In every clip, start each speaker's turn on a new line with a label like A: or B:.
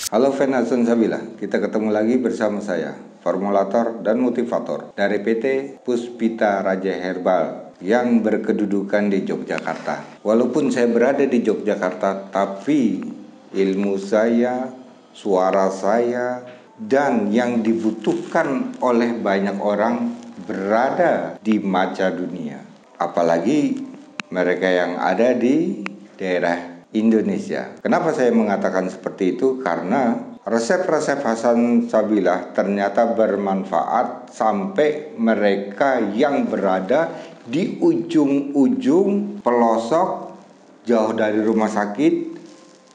A: Halo Fan Hasan Sabila, kita ketemu lagi bersama saya, formulator dan motivator dari PT Puspita Raja Herbal yang berkedudukan di Yogyakarta. Walaupun saya berada di Yogyakarta, tapi ilmu saya, suara saya, dan yang dibutuhkan oleh banyak orang berada di manca dunia. Apalagi mereka yang ada di daerah Indonesia. Kenapa saya mengatakan seperti itu? Karena resep-resep Hasan Sabila ternyata bermanfaat sampai mereka yang berada di ujung-ujung pelosok, jauh dari rumah sakit,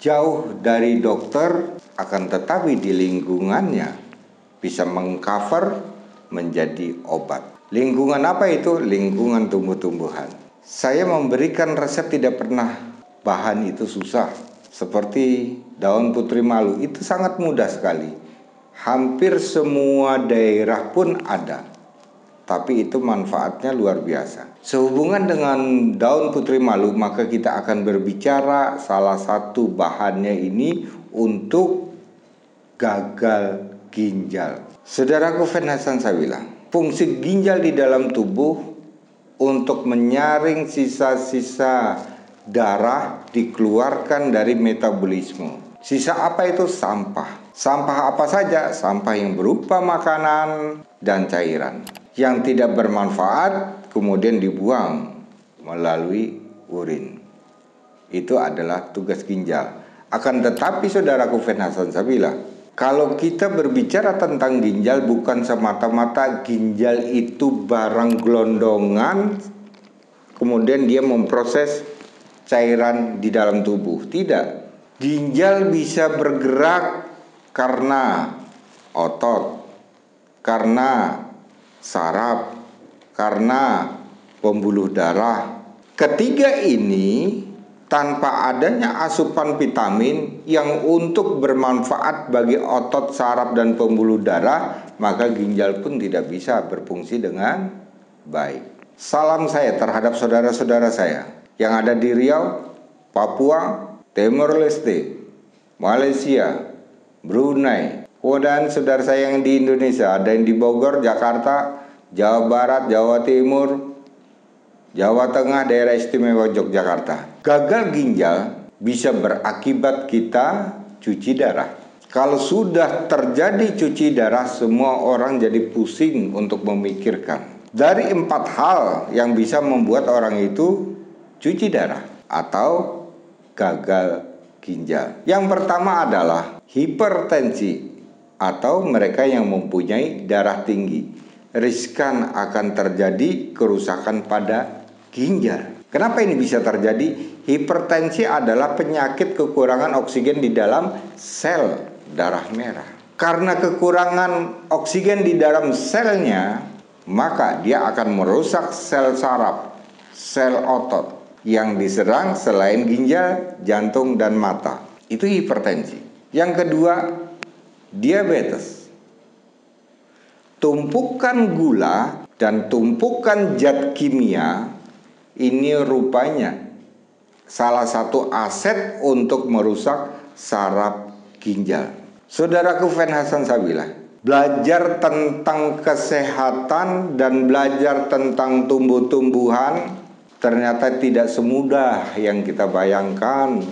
A: jauh dari dokter, akan tetapi di lingkungannya bisa mengcover menjadi obat. Lingkungan apa itu? Lingkungan tumbuh-tumbuhan. Saya memberikan resep tidak pernah bahan itu susah. Seperti daun putri malu, itu sangat mudah sekali. Hampir semua daerah pun ada. Tapi itu manfaatnya luar biasa. Sehubungan dengan daun putri malu, maka kita akan berbicara salah satu bahannya ini untuk gagal ginjal. Saudaraku Fan Hasan Sabila, fungsi ginjal di dalam tubuh untuk menyaring sisa-sisa darah dikeluarkan dari metabolisme. Sisa apa itu? Sampah. Sampah apa saja? Sampah yang berupa makanan dan cairan yang tidak bermanfaat kemudian dibuang melalui urin. Itu adalah tugas ginjal. Akan tetapi saudaraku Fan Hasan Sabila, kalau kita berbicara tentang ginjal, bukan semata-mata ginjal itu barang gelondongan kemudian dia memproses cairan di dalam tubuh. Tidak. Ginjal bisa bergerak karena otot, karena saraf, karena pembuluh darah. Ketiga ini tanpa adanya asupan vitamin yang untuk bermanfaat bagi otot, saraf, dan pembuluh darah, maka ginjal pun tidak bisa berfungsi dengan baik. Salam saya terhadap saudara-saudara saya yang ada di Riau, Papua, Timor Leste, Malaysia, Brunei, dan saudara saya yang di Indonesia, ada yang di Bogor, Jakarta, Jawa Barat, Jawa Timur, Jawa Tengah, daerah istimewa Yogyakarta. Gagal ginjal bisa berakibat kita cuci darah. Kalau sudah terjadi cuci darah, semua orang jadi pusing untuk memikirkan. Dari 4 hal yang bisa membuat orang itu cuci darah atau gagal ginjal. Yang pertama adalah hipertensi atau mereka yang mempunyai darah tinggi. Riskan akan terjadi kerusakan pada ginjal. Kenapa ini bisa terjadi? Hipertensi adalah penyakit kekurangan oksigen di dalam sel darah merah. Karena kekurangan oksigen di dalam selnya, maka dia akan merusak sel saraf, sel otot. Yang diserang selain ginjal, jantung, dan mata. Itu hipertensi. Yang kedua, diabetes. Tumpukan gula dan tumpukan zat kimia ini rupanya salah satu aset untuk merusak saraf ginjal. Saudaraku Fan Hasan Sabila, belajar tentang kesehatan dan belajar tentang tumbuh-tumbuhan ternyata tidak semudah yang kita bayangkan.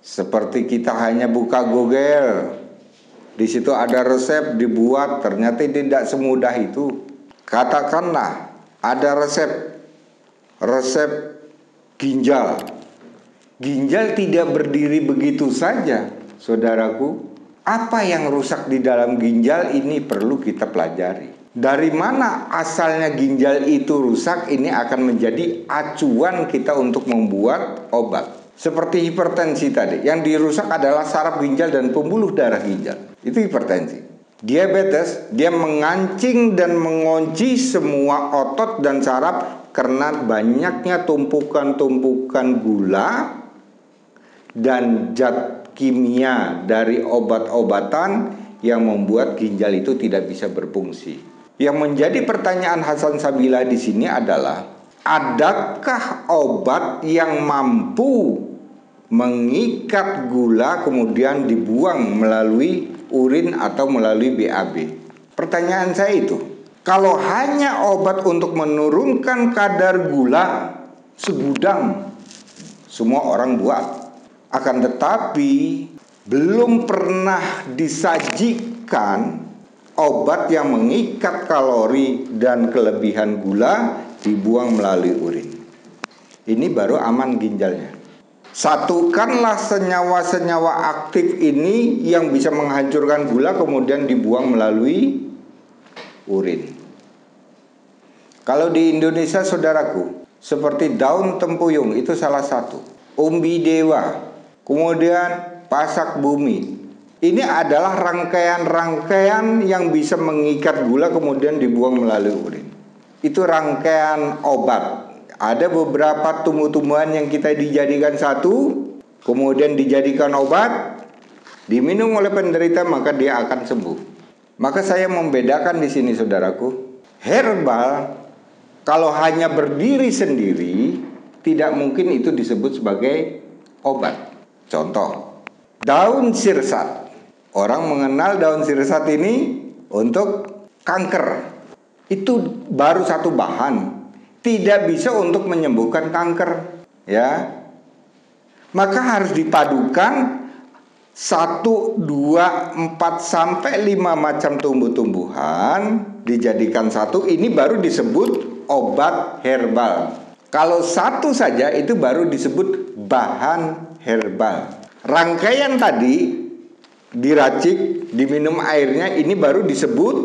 A: Seperti kita hanya buka Google, di situ ada resep dibuat, ternyata tidak semudah itu. Katakanlah ada resep ginjal. Ginjal tidak berdiri begitu saja, saudaraku. Apa yang rusak di dalam ginjal ini perlu kita pelajari. Dari mana asalnya ginjal itu rusak, ini akan menjadi acuan kita untuk membuat obat. Seperti hipertensi tadi, yang dirusak adalah saraf ginjal dan pembuluh darah ginjal. Itu hipertensi. Diabetes, dia mengancing dan mengunci semua otot dan saraf karena banyaknya tumpukan-tumpukan gula dan zat kimia dari obat-obatan yang membuat ginjal itu tidak bisa berfungsi. Yang menjadi pertanyaan Hasan Sabila di sini adalah, adakah obat yang mampu mengikat gula kemudian dibuang melalui urin atau melalui BAB. Pertanyaan saya itu, kalau hanya obat untuk menurunkan kadar gula segudang, semua orang buat. Akan tetapi belum pernah disajikan obat yang mengikat kalori dan kelebihan gula dibuang melalui urin. Ini baru aman ginjalnya. Satukanlah senyawa-senyawa aktif ini yang bisa menghancurkan gula kemudian dibuang melalui urin. Kalau di Indonesia, saudaraku, seperti daun tempuyung itu salah satu, umbi dewa, kemudian pasak bumi. Ini adalah rangkaian-rangkaian yang bisa mengikat gula kemudian dibuang melalui urin. Itu rangkaian obat. Ada beberapa tumbuh-tumbuhan yang kita dijadikan satu, kemudian dijadikan obat, diminum oleh penderita maka dia akan sembuh. Maka saya membedakan di sini, saudaraku. Herbal kalau hanya berdiri sendiri tidak mungkin itu disebut sebagai obat. Contoh, daun sirsat. Orang mengenal daun sirsat ini untuk kanker. Itu baru satu bahan. Tidak bisa untuk menyembuhkan kanker, ya. Maka harus dipadukan 1, 2, 4 sampai 5 macam tumbuh-tumbuhan dijadikan satu, ini baru disebut obat herbal. Kalau satu saja itu baru disebut bahan herbal. Rangkaian tadi diracik, diminum airnya, ini baru disebut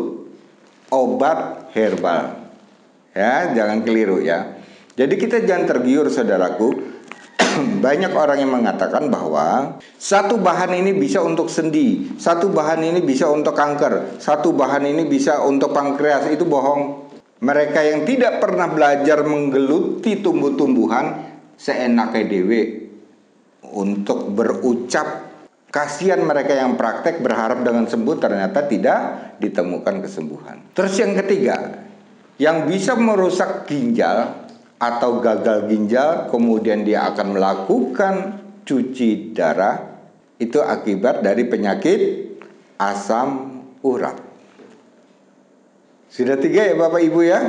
A: obat herbal. Ya, jangan keliru ya. Jadi kita jangan tergiur, saudaraku. Banyak orang yang mengatakan bahwa satu bahan ini bisa untuk sendi, satu bahan ini bisa untuk kanker, satu bahan ini bisa untuk pankreas. Itu bohong. Mereka yang tidak pernah belajar menggeluti tumbuh-tumbuhan seenaknya dewe untuk berucap. Kasihan mereka yang praktek berharap dengan sembuh ternyata tidak ditemukan kesembuhan. Terus yang ketiga, yang bisa merusak ginjal atau gagal ginjal, kemudian dia akan melakukan cuci darah, itu akibat dari penyakit asam urat. Sudah 3 ya Bapak Ibu ya.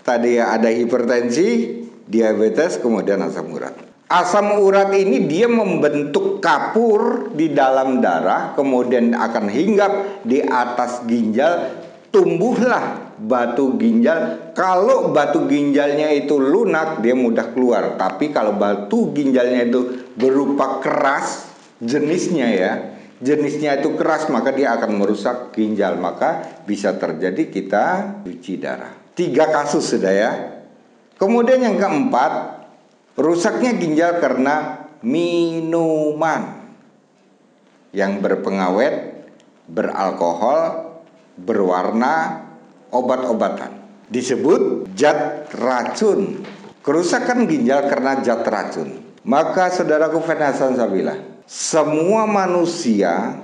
A: Tadi ada hipertensi, diabetes, kemudian asam urat. Asam urat ini dia membentuk kapur di dalam darah, kemudian akan hinggap di atas ginjal, tumbuhlah batu ginjal. Kalau batu ginjalnya itu lunak, dia mudah keluar. Tapi kalau batu ginjalnya itu berupa keras, jenisnya itu keras, maka dia akan merusak ginjal. Maka bisa terjadi kita cuci darah. 3 kasus sudah ya. Kemudian yang keempat, rusaknya ginjal karena minuman yang berpengawet, beralkohol, berwarna, obat-obatan. Disebut zat racun. Kerusakan ginjal karena zat racun. Maka saudaraku Hasan Sabila, semua manusia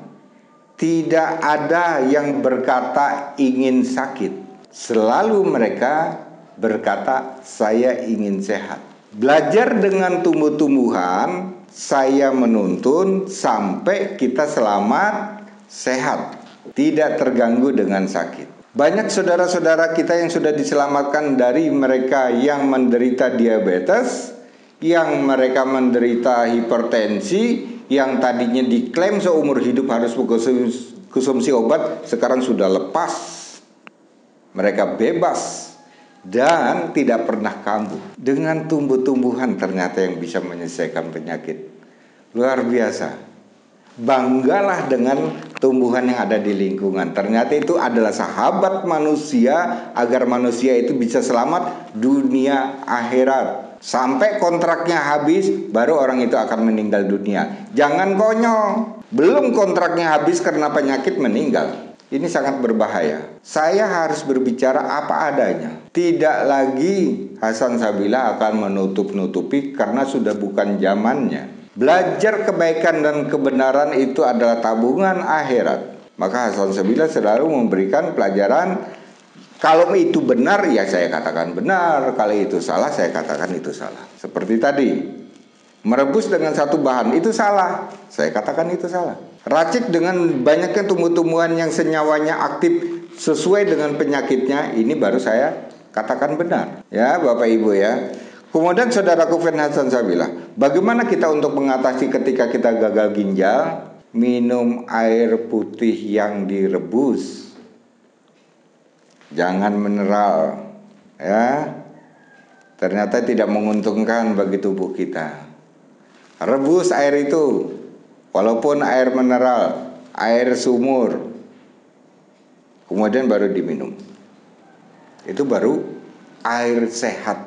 A: tidak ada yang berkata ingin sakit. Selalu mereka berkata saya ingin sehat. Belajar dengan tumbuh-tumbuhan, saya menuntun sampai kita selamat, sehat, tidak terganggu dengan sakit. Banyak saudara-saudara kita yang sudah diselamatkan dari mereka yang menderita diabetes, yang mereka menderita hipertensi, yang tadinya diklaim seumur hidup harus konsumsi obat, sekarang sudah lepas. Mereka bebas dan tidak pernah kambuh. Dengan tumbuh-tumbuhan ternyata yang bisa menyelesaikan penyakit. Luar biasa. Banggalah dengan tumbuhan yang ada di lingkungan. Ternyata itu adalah sahabat manusia agar manusia itu bisa selamat dunia akhirat. Sampai kontraknya habis baru orang itu akan meninggal dunia. Jangan konyol. Belum kontraknya habis karena penyakit meninggal. Ini sangat berbahaya. Saya harus berbicara apa adanya. Tidak lagi Hasan Sabila akan menutup-nutupi karena sudah bukan zamannya. Belajar kebaikan dan kebenaran itu adalah tabungan akhirat. Maka Hasan Sabila selalu memberikan pelajaran. Kalau itu benar, ya saya katakan benar. Kalau itu salah, saya katakan itu salah. Seperti tadi, Merebus dengan satu bahan itu salah. Saya katakan itu salah. Racik dengan banyaknya tumbuh-tumbuhan yang senyawanya aktif sesuai dengan penyakitnya, ini baru saya katakan benar. Ya, Bapak Ibu ya. Kemudian saudaraku Hasan Sabila, bagaimana kita untuk mengatasi ketika kita gagal ginjal? Minum air putih yang direbus. Jangan mineral. Ya. Ternyata tidak menguntungkan bagi tubuh kita. Rebus air itu, walaupun air mineral, air sumur, kemudian baru diminum. Itu baru air sehat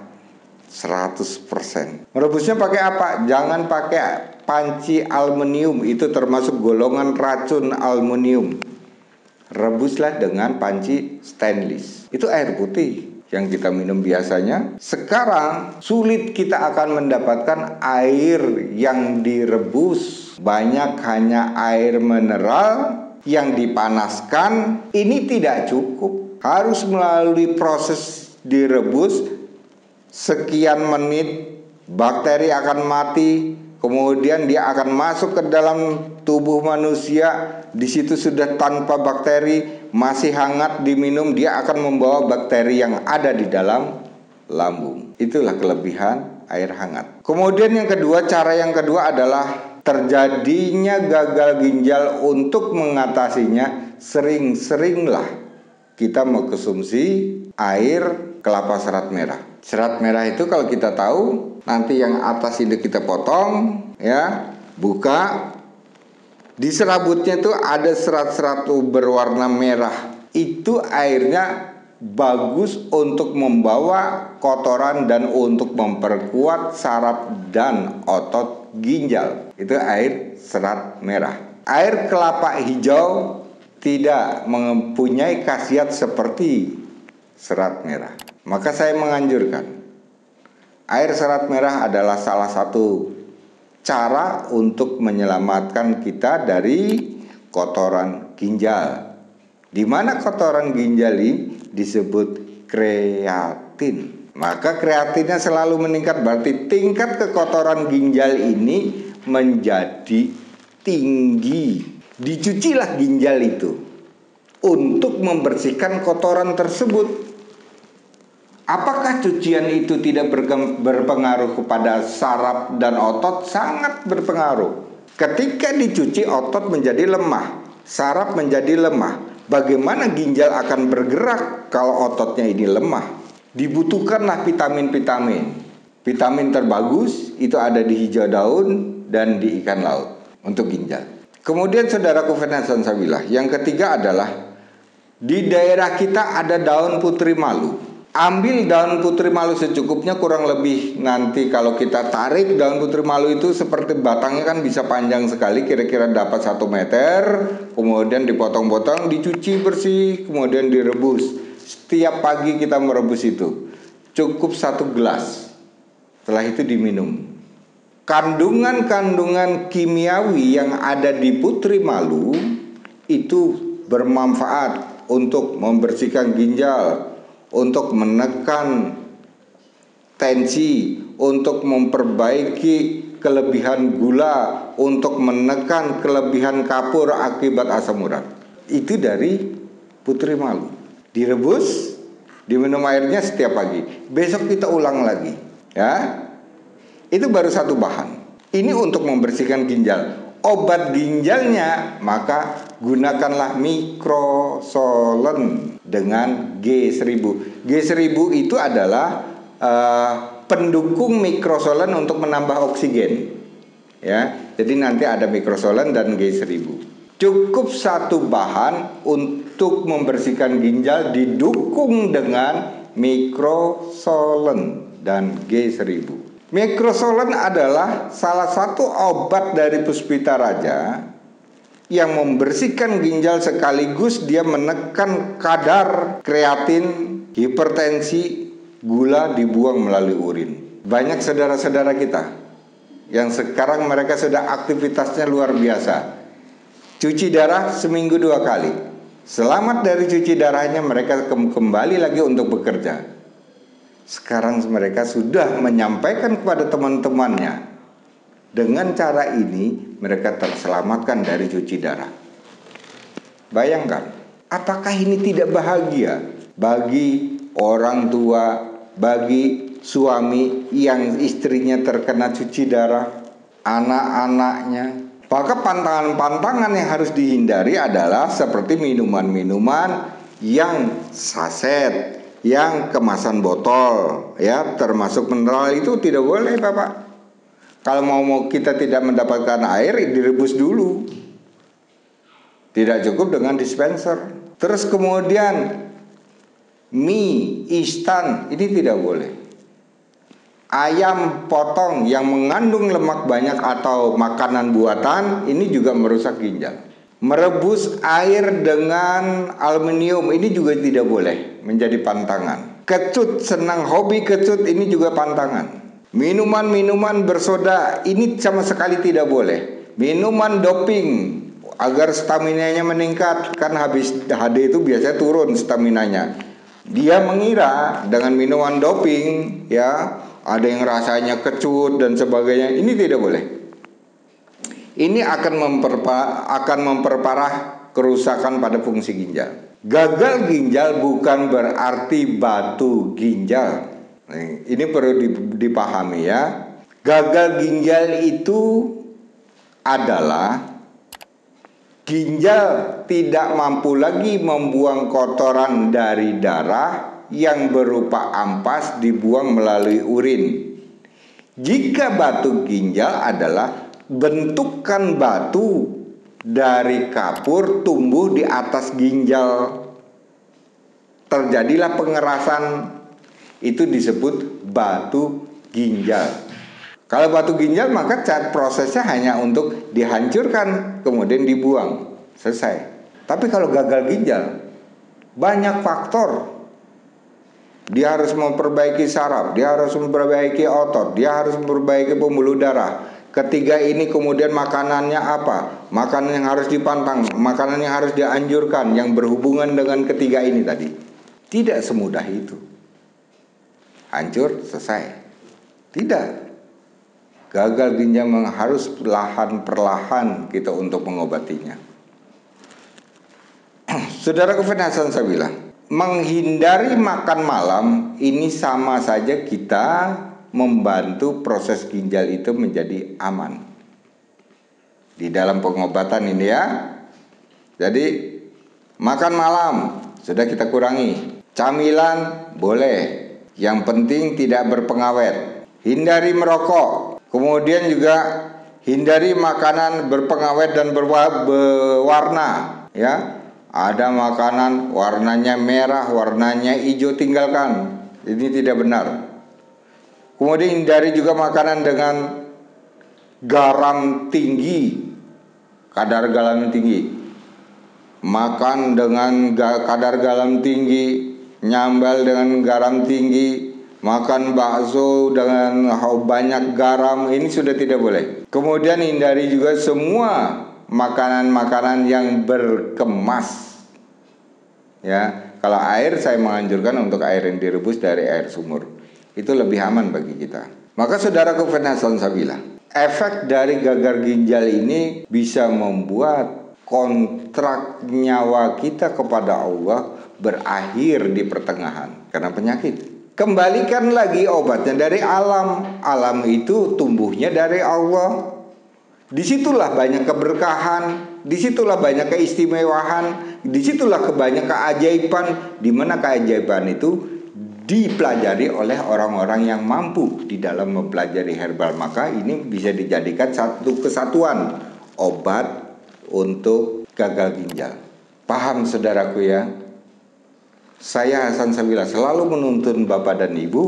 A: 100%. Merebusnya pakai apa? Jangan pakai panci aluminium, itu termasuk golongan racun aluminium. Rebuslah dengan panci stainless. Itu air putih yang kita minum biasanya. Sekarang sulit kita akan mendapatkan air yang direbus. Banyak hanya air mineral yang dipanaskan. Ini tidak cukup. Harus melalui proses direbus sekian menit, bakteri akan mati. Kemudian dia akan masuk ke dalam tubuh manusia. Di situ sudah tanpa bakteri, masih hangat, diminum, dia akan membawa bakteri yang ada di dalam lambung. Itulah kelebihan air hangat. Kemudian yang kedua, cara yang kedua adalah terjadinya gagal ginjal. Untuk mengatasinya, sering-seringlah kita mengkonsumsi air kelapa serat merah. Serat merah itu kalau kita tahu, nanti yang atas ini kita potong, ya, buka. Di serabutnya itu ada serat-serat berwarna merah. Itu airnya bagus untuk membawa kotoran dan untuk memperkuat saraf dan otot ginjal. Itu air serat merah. Air kelapa hijau tidak mempunyai khasiat seperti serat merah. Maka saya menganjurkan, air serat merah adalah salah satu cara untuk menyelamatkan kita dari kotoran ginjal. Di mana kotoran ginjal ini disebut kreatin. Maka kreatinnya selalu meningkat, berarti tingkat kekotoran ginjal ini menjadi tinggi. Dicucilah ginjal itu untuk membersihkan kotoran tersebut. Apakah cucian itu tidak berpengaruh kepada saraf dan otot? Sangat berpengaruh. Ketika dicuci, otot menjadi lemah, saraf menjadi lemah. Bagaimana ginjal akan bergerak kalau ototnya ini lemah? Dibutuhkanlah vitamin-vitamin. Vitamin terbagus itu ada di hijau daun dan di ikan laut untuk ginjal. Kemudian saudaraku Hasan Sabila, yang ketiga adalah di daerah kita ada daun putri malu. Ambil daun putri malu secukupnya, kurang lebih nanti kalau kita tarik daun putri malu itu seperti batangnya kan bisa panjang sekali, kira-kira dapat 1 meter. Kemudian dipotong-potong, dicuci bersih, kemudian direbus. Setiap pagi kita merebus itu, cukup 1 gelas. Setelah itu diminum. Kandungan-kandungan kimiawi yang ada di putri malu itu bermanfaat untuk membersihkan ginjal, untuk menekan tensi, untuk memperbaiki kelebihan gula, untuk menekan kelebihan kapur akibat asam urat. Itu dari putri malu. Direbus, diminum airnya setiap pagi. Besok kita ulang lagi, ya. Itu baru satu bahan. Ini untuk membersihkan ginjal. Obat ginjalnya, maka gunakanlah Microsolon dengan G1000. G1000 itu adalah pendukung Microsolon untuk menambah oksigen. Ya, jadi nanti ada Microsolon dan G1000. Cukup satu bahan untuk membersihkan ginjal didukung dengan Microsolon dan G1000. Microsolon adalah salah satu obat dari Puspita Raja yang membersihkan ginjal sekaligus dia menekan kadar kreatin, hipertensi, gula dibuang melalui urin. Banyak saudara-saudara kita yang sekarang mereka sudah aktivitasnya luar biasa. Cuci darah seminggu 2 kali. Selamat dari cuci darahnya, mereka kembali lagi untuk bekerja. Sekarang mereka sudah menyampaikan kepada teman-temannya Dengan cara ini mereka terselamatkan dari cuci darah. Bayangkan, apakah ini tidak bahagia bagi orang tua, bagi suami yang istrinya terkena cuci darah, anak-anaknya? Maka pantangan-pantangan yang harus dihindari adalah seperti minuman-minuman yang saset, yang kemasan botol, ya, termasuk mineral itu tidak boleh, Bapak. Kalau mau kita tidak mendapatkan air, direbus dulu. Tidak cukup dengan dispenser. Terus kemudian mie instan ini tidak boleh. Ayam potong yang mengandung lemak banyak atau makanan buatan ini juga merusak ginjal. Merebus air dengan aluminium ini juga tidak boleh, menjadi pantangan. Kecut, senang hobi kecut ini juga pantangan. Minuman-minuman bersoda ini sama sekali tidak boleh. Minuman doping agar staminanya meningkat, kan habis HD itu biasanya turun staminanya. Dia mengira dengan minuman doping, ya, ada yang rasanya kecut dan sebagainya. Ini tidak boleh. Ini akan memperparah kerusakan pada fungsi ginjal. Gagal ginjal bukan berarti batu ginjal. Ini perlu dipahami, ya. Gagal ginjal itu adalah ginjal tidak mampu lagi membuang kotoran dari darah yang berupa ampas dibuang melalui urin. Jika batu ginjal adalah bentukan batu dari kapur tumbuh di atas ginjal, terjadilah pengerasan, itu disebut batu ginjal. Kalau batu ginjal maka prosesnya hanya untuk dihancurkan kemudian dibuang, selesai. Tapi kalau gagal ginjal banyak faktor. Dia harus memperbaiki saraf, dia harus memperbaiki otot, dia harus memperbaiki pembuluh darah. Ketiga ini kemudian makanannya apa? Makanan yang harus dipantang, makanan yang harus dianjurkan yang berhubungan dengan ketiga ini tadi. Tidak semudah itu. Hancur, selesai. Tidak. Gagal ginjal harus perlahan kita untuk mengobatinya. Saudaraku Hasan Sabila, menghindari makan malam ini sama saja kita membantu proses ginjal itu menjadi aman di dalam pengobatan ini, ya. Jadi makan malam sudah kita kurangi. Camilan boleh, yang penting tidak berpengawet. Hindari merokok. Kemudian juga hindari makanan berpengawet dan berwarna, ya. Ada makanan warnanya merah, warnanya hijau, tinggalkan. Ini tidak benar. Kemudian hindari juga makanan dengan garam tinggi, kadar garam tinggi. Makan dengan kadar garam tinggi, nyambal dengan garam tinggi, makan bakso dengan banyak garam, ini sudah tidak boleh. Kemudian hindari juga semua makanan-makanan yang berkemas, ya. Kalau air, saya menganjurkan untuk air yang direbus dari air sumur. Itu lebih aman bagi kita. Maka saudaraku Hasan Sabila, efek dari gagal ginjal ini bisa membuat kontrak nyawa kita kepada Allah berakhir di pertengahan karena penyakit. Kembalikan lagi obatnya dari alam. Alam itu tumbuhnya dari Allah. Disitulah banyak keberkahan, disitulah banyak keistimewaan, disitulah banyak keajaiban. Di mana keajaiban itu dipelajari oleh orang-orang yang mampu di dalam mempelajari herbal. Maka ini bisa dijadikan satu kesatuan obat untuk gagal ginjal. Paham saudaraku, ya? Saya Hasan Sabila selalu menuntun Bapak dan Ibu,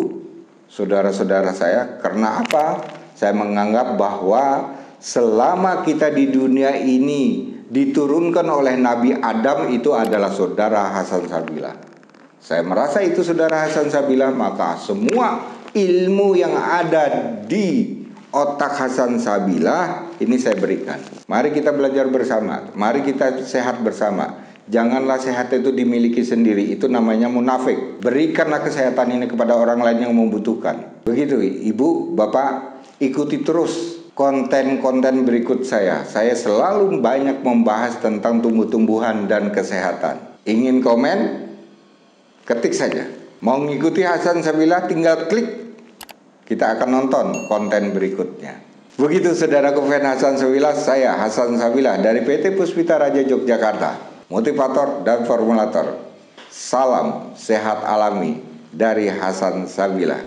A: saudara-saudara saya. Karena apa? Saya menganggap bahwa selama kita di dunia ini diturunkan oleh Nabi Adam itu adalah saudara Hasan Sabila. Saya merasa itu saudara Hasan Sabila, maka semua ilmu yang ada di otak Hasan Sabila ini saya berikan. Mari kita belajar bersama, mari kita sehat bersama. Janganlah sehat itu dimiliki sendiri, itu namanya munafik. Berikanlah kesehatan ini kepada orang lain yang membutuhkan. Begitu Ibu, Bapak, ikuti terus konten-konten berikut saya selalu banyak membahas tentang tumbuh-tumbuhan dan kesehatan. Ingin komen? Ketik saja. Mau ngikuti Hasan Sabila, tinggal klik. Kita akan nonton konten berikutnya. Begitu saudaraku fan Hasan Sabila, saya Hasan Sabila dari PT Puspita Raja Yogyakarta, motivator dan formulator. Salam sehat alami dari Hasan Sabila.